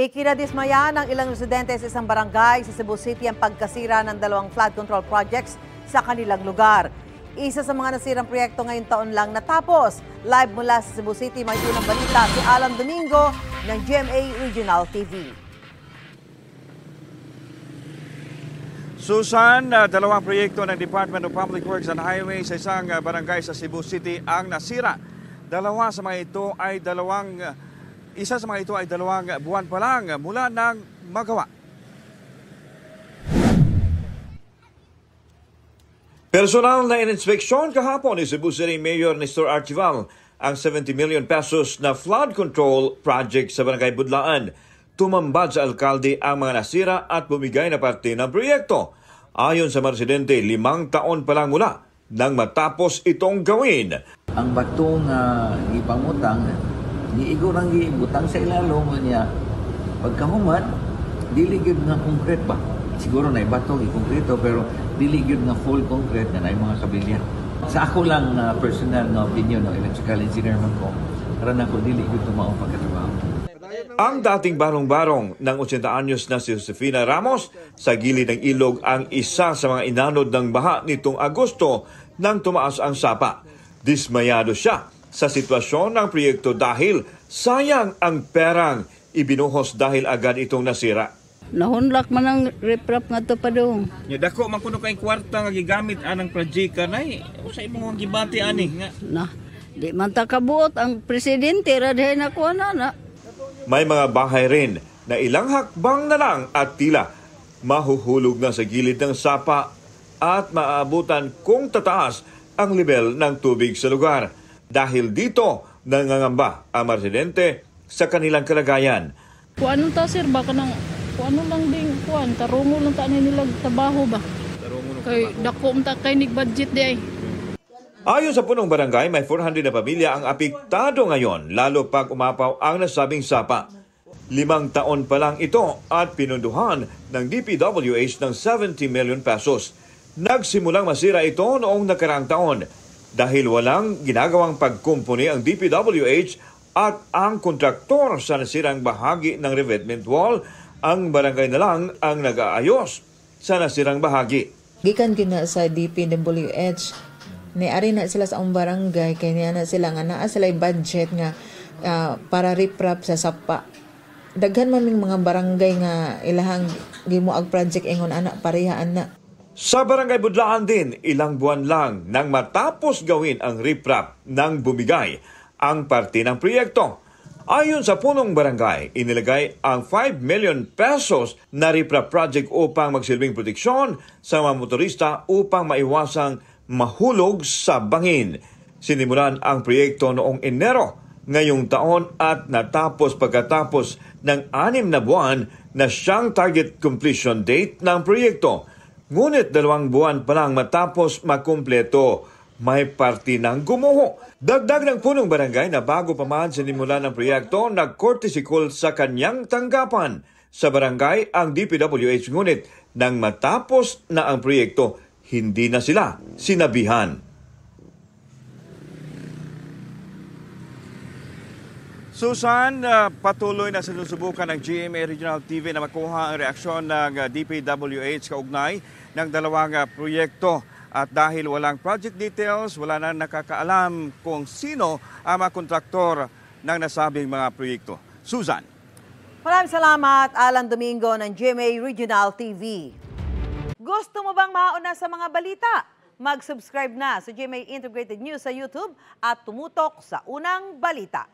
Ikinadismaya ng ilang residente sa isang barangay sa Cebu City ang pagkasira ng dalawang flood control projects sa kanilang lugar. Isa sa mga nasirang proyekto ngayong taon lang natapos. Live mula sa Cebu City, may unang balita si Alan Domingo ng GMA Regional TV. Susan, dalawang proyekto ng Department of Public Works and Highways sa isang barangay sa Cebu City ang nasira. Isa sa mga ito ay dalawang buwan pa lang mula ng magawa. Personal na in-inspeksyon kahapon ni Cebu City Mayor Nestor Archival ang 70 million pesos na flood control project sa Barangay Budlaan. Tumambad sa alkalde ang mga nasira at bumigay na parte ng proyekto. Ayon sa mga residente, 5 taon pa lang mula nang matapos itong gawin. Ang batong ipangutang, giigurang gibutang sa ilalong niya. Pagkahuman, dili gyud nga concrete ba? Siguro na ibato konkreto pero dili gyud nga full concrete na mga kabilyan. Sa ako lang personal na opinion ng electrical engineer man ko, para na ko dili gyud mao pagkatrabaho. Ang dating barong-barong ng 80 anyos na si Josefina Ramos sa gilid ng ilog ang isa sa mga inanod ng baha nitong Agosto nang tumaas ang sapa. Dismayado siya sa sitwasyon ng proyekto dahil sayang ang perang ibinuhos dahil agad itong nasira. Nahunlak man ang riprap nga to pa doon. Dako man kuno kay kwarta nga gigamit anang project kanay usa imong gibati ani nga. Di man ta kabuot ang presidente radhay na kuha na. May mga bahay rin na ilang hakbang na lang at tila mahuhulog na sa gilid ng sapa at maaabutan kung tataas ang level ng tubig sa lugar. Dahil dito, nangangamba ang residente sa kanilang kalagayan. Kung anong ta sir, baka nang kung ano lang din kuan, tarungo lang ta nilang trabaho ba? Kay dako ta kay nig budget di ay. Ayon sa punong barangay, may 400 na pamilya ang apektado ngayon, lalo pag umapaw ang nasabing sapa. 5 taon pa lang ito at pinunduhan ng DPWH ng 70 million pesos. Nagsimulang masira ito noong nakaraang taon dahil walang ginagawang pagkumpuni ang DPWH at ang kontraktor sa nasirang bahagi ng revetment wall, ang barangay na lang ang nag-aayos sa nasirang bahagi. Gikan gina sa DPWH, niari na sila sa barangay, kaya niya na sila nga naa sila budget nga para riprap sa sapa. Daghan maming mga barangay nga ilahang gimuag project ingon anak parehaan na. Sa Barangay Budlaan din, ilang buwan lang nang matapos gawin ang riprap nang bumigay ang parte ng proyekto. Ayon sa punong barangay, inilagay ang 5 million pesos na riprap project upang magsilbing proteksyon sa mga motorista upang maiwasang mahulog sa bangin. Sinimulan ang proyekto noong Enero ngayong taon at natapos pagkatapos ng 6 na buwan na siyang target completion date ng proyekto. Ngunit 2 buwan pa lang matapos makumpleto, may parte ng gumuho. Dagdag ng punong barangay na bago pa man sinimulan ng proyekto, nag-courtesy call sa kanyang tanggapan sa barangay ang DPWH, ngunit nang matapos na ang proyekto, hindi na sila sinabihan. Susan, patuloy na sinusubukan ng GMA Regional TV na makuha ang reaksyon ng DPWH kaugnay ng dalawang proyekto. At dahil walang project details, wala na nakakaalam kung sino ang mga kontraktor ng nasabing mga proyekto. Susan. Maraming salamat, Alan Domingo ng GMA Regional TV. Gusto mo bang mauna sa mga balita? Mag-subscribe na sa GMA Integrated News sa YouTube at tumutok sa unang balita.